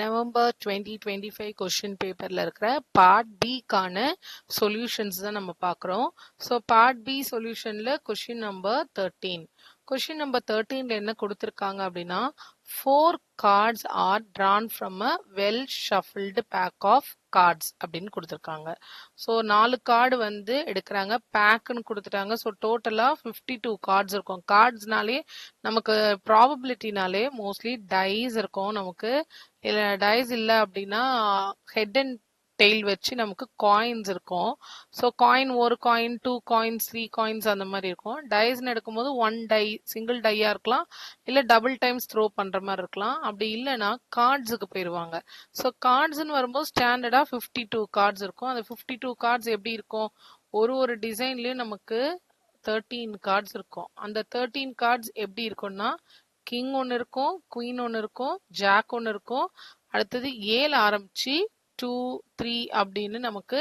November 2025 question பேப்பர்ல இருக்கிற part பிக்கான solutions தான் நம்ம பார்க்குறோம். ஸோ பார்ட் பி சொல்யூஷன்ல கொஸ்டின் நம்பர் 13. கொஸ்டின் நம்பர் 13ல என்ன கொடுத்துருக்காங்க அப்படின்னா 4 cards are drawn from a well shuffled pack of cards அப்படின்னு கொடுத்துருக்காங்க. ஸோ 4 கார்டு வந்து எடுக்கிறாங்க, பேக்குன்னு கொடுத்துட்டாங்க. ஸோ டோட்டலா 52 கார்ட்ஸ் இருக்கும். கார்ட்ஸ்னாலே நமக்கு ப்ராபபிலிட்டினாலே மோஸ்ட்லி டைஸ் இருக்கும். நமக்கு இல்ல டைஸ் இல்ல அப்படின்னா ஹெட் அண்ட் டெய்ல் வச்சு நமக்கு காயின்ஸ் இருக்கும். ஸோ காயின், ஒரு காயின், 2 காயின்ஸ், 3 காயின்ஸ் அந்த மாதிரி இருக்கும். டைஸ்ன்னு எடுக்கும்போது 1 டை சிங்கிள் டையா இருக்கலாம், இல்ல டபுள் டைம்ஸ் த்ரோ பண்ற மாதிரி இருக்கலாம். அப்படி இல்லைன்னா கார்ட்ஸுக்கு போயிடுவாங்க. ஸோ கார்ட்ஸ்ன்னு வரும்போது ஸ்டாண்டர்டா 52 கார்ட்ஸ் இருக்கும். அந்த 52 கார்ட்ஸ் எப்படி இருக்கும், ஒரு டிசைன்லயும் நமக்கு 13 கார்ட்ஸ் இருக்கும். அந்த 13 கார்ட்ஸ் எப்படி இருக்கும்னா கிங் ஒன்று இருக்கும், குயின் ஒன்று இருக்கும், ஜாக் ஒன்று இருக்கும், அடுத்தது 7 ஆரம்பிச்சு 2 3 அப்படின்னு நமக்கு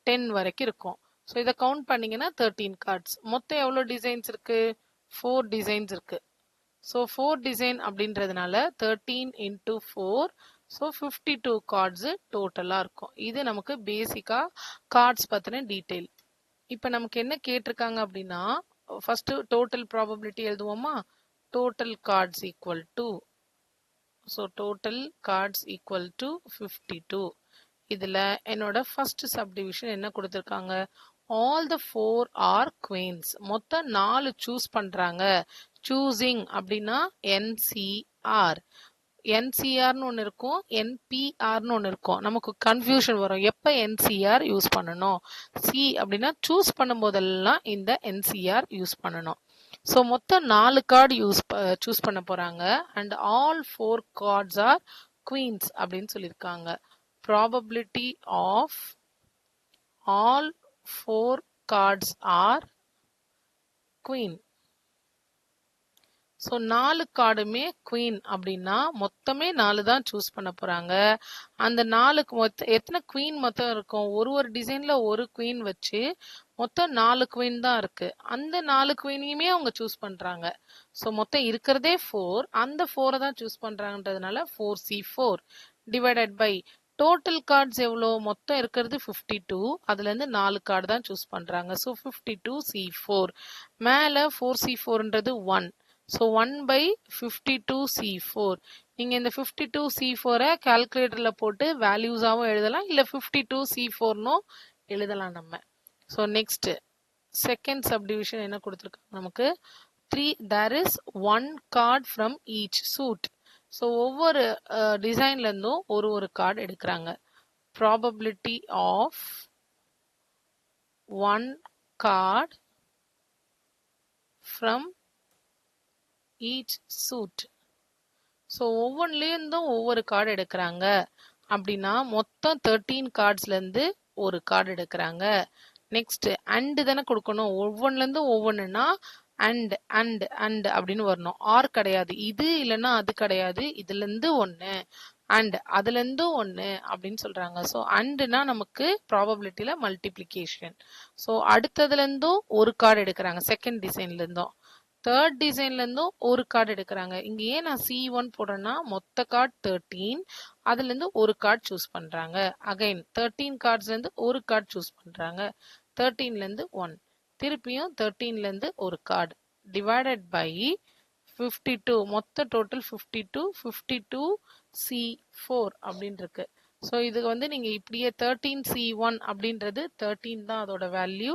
10 வரைக்கும் இருக்கும். ஸோ இதை கவுண்ட் பண்ணீங்கன்னா 13 கார்ட்ஸ். மொத்தம் எவ்வளோ டிசைன்ஸ் இருக்கு? 4 டிசைன்ஸ் இருக்கு. ஸோ 4 டிசைன் அப்படின்றதுனால 13 into 4, ஸோ 52 கார்ட்ஸ் டோட்டலா இருக்கும். இது நமக்கு பேசிக்கா கார்ட்ஸ் பத்தின டீட்டெயில். இப்போ நமக்கு என்ன கேட்டிருக்காங்க அப்படின்னா ஃபர்ஸ்ட் டோட்டல் ப்ராபபிலிட்டி எழுதுவோமா? total cards equal to, so total cards equal to 52. இதுல என்னோட first subdivision என்ன கொடுத்திருக்காங்க? all the 4 are queens. மொத்தம் 4 choose பண்றாங்க. choosing அப்படின்னா NCR. NCRன்னு ஒன்று இருக்கும், NPRன்னு ஒன்று இருக்கும். நமக்கு கன்ஃபியூஷன் வரும் எப்போ NCR யூஸ் பண்ணணும். C அப்படின்னா சூஸ் பண்ணும் போதெல்லாம் இந்த NCR யூஸ் பண்ணணும். ஸோ மொத்தம் 4 கார்டு சூஸ் பண்ண போறாங்க. And all 4 cards are queens அப்படின்னு சொல்லியிருக்காங்க. Probability of all 4 cards are queen. So 4 கார்டுமே குவீன் அப்படின்னா மொத்தமே 4 தான் சூஸ் பண்ண போறாங்க. அந்த 4க்கு எத்தனை குவீன் மொத்தம் இருக்கும்? ஒரு டிசைன்ல ஒரு குவீன் வச்சு மொத்தம் 4 குவீன் தான் இருக்கு. அந்த 4 குவீனையுமே அவங்க சூஸ் பண்றாங்க. ஸோ மொத்தம் இருக்கிறதே 4, அந்த 4 தான் சூஸ் பண்றாங்கன்றதுனால 4C4 divided by total cards எவ்வளோ? மொத்தம் இருக்கிறது 52, அதுல இருந்து 4 கார்டு தான் சூஸ் பண்றாங்க. ஸோ 52C4 மேல 4C4ன்றது 1. So 1/52C4. நீங்கள் இந்த 52C4 கால்குலேட்டரில் போட்டு வேல்யூஸாகவும் எழுதலாம், இல்லை 52C4னும் எழுதலாம் நம்ம. ஸோ நெக்ஸ்ட் செகண்ட் சப்டிவிஷன் என்ன கொடுத்துருக்காங்க நமக்கு? 3 there is 1 card from each suit. So ஒவ்வொரு டிசைன்லேருந்தும் ஒரு கார்டு எடுக்கிறாங்க. Probability of 1 card from each suit. So ஒவ்வொன்றுலேருந்தும் ஒவ்வொரு கார்டு எடுக்கிறாங்க அப்படின்னா மொத்தம் 13 கார்ட்ஸ்லேருந்து ஒரு கார்டு எடுக்கிறாங்க. நெக்ஸ்ட் அண்டு தானே கொடுக்கணும். ஒவ்வொன்றுலேருந்து ஒவ்வொன்றுனா அண்ட் அண்ட் அண்ட் அப்படின்னு வரணும். ஆர் கிடையாது, இது இல்லைன்னா அது கிடையாது, இதுலேருந்து ஒன்று அண்ட் அதுலேருந்து ஒன்று அப்படின்னு சொல்றாங்க. ஸோ அண்டுனா நமக்கு ப்ராபபிலிட்டியில் மல்டிப்ளிகேஷன். ஸோ அடுத்ததுலேருந்தும் ஒரு கார்டு எடுக்கிறாங்க, செகண்ட் டிசைன்லேருந்தும். தேர்ட் டிசைன்ல இருந்தும் ஒரு கார்டு எடுக்கிறாங்க. இங்க ஏன் நான் C1 போடுறேன்னா மொத்த கார்டு 13, அதுல இருந்து ஒரு கார்டு சூஸ் பண்றாங்க. அகைன் 13 கார்ட்ஸ்ல இருந்து ஒரு கார்டு சூஸ் பண்றாங்க. 13ல இருந்து 1, திருப்பியும் 13ல இருந்து ஒரு கார்டு டிவைடட் பை 52. மொத்த டோட்டல் 52, 52C4 அப்படின்னு இருக்கு. ஸோ இது வந்து நீங்க இப்படியே 13C1 அப்படின்றது 13 தான் அதோட வேல்யூ.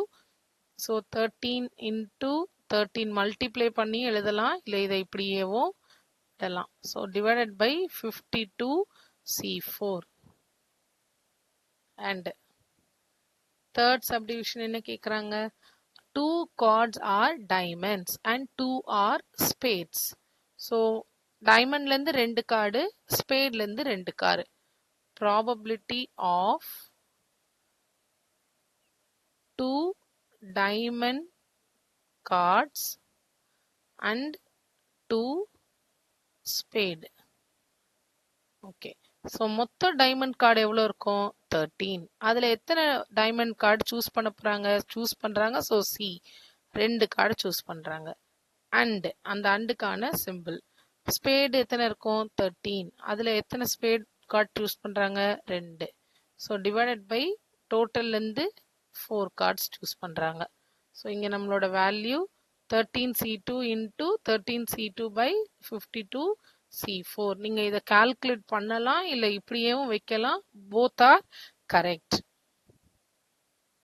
ஸோ 13 into 13 மல்டிப்ளை பண்ணி எழுதலாம், இல்லை இதை இப்படியேவும் எழுதலாம். So divided by 52C4. And third subdivision என்ன கேட்குறாங்க? 2 cards are diamonds and 2 are spades. So டைமண்ட்லேருந்து 2 கார்டு, ஸ்பேட்லேருந்து 2 card. Probability of 2 diamond cards and 2 spade. Okay, so மொத்த டைமண்ட் கார்டு எவ்வளோ இருக்கும்? 13. அதில் எத்தனை டைமண்ட் கார்டு சூஸ் பண்றாங்க? ஸோ C 2 கார்டு சூஸ் பண்றாங்க. அந்த அண்டுக்கான சிம்பிள். ஸ்பேடு எத்தனை இருக்கும்? 13. அதில் எத்தனை ஸ்பேட் கார்டு சூஸ் பண்ணுறாங்க 2. ஸோ டிவைடட் பை டோட்டல்லேருந்து 4 கார்ட்ஸ் சூஸ் பண்ணுறாங்க. ஸோ இங்கே நம்மளோட value 13C2 into 13C2 by 52C4. நீங்கள் இதை கால்குலேட் பண்ணலாம் இல்லை இப்படியேவும் வைக்கலாம். Both are correct.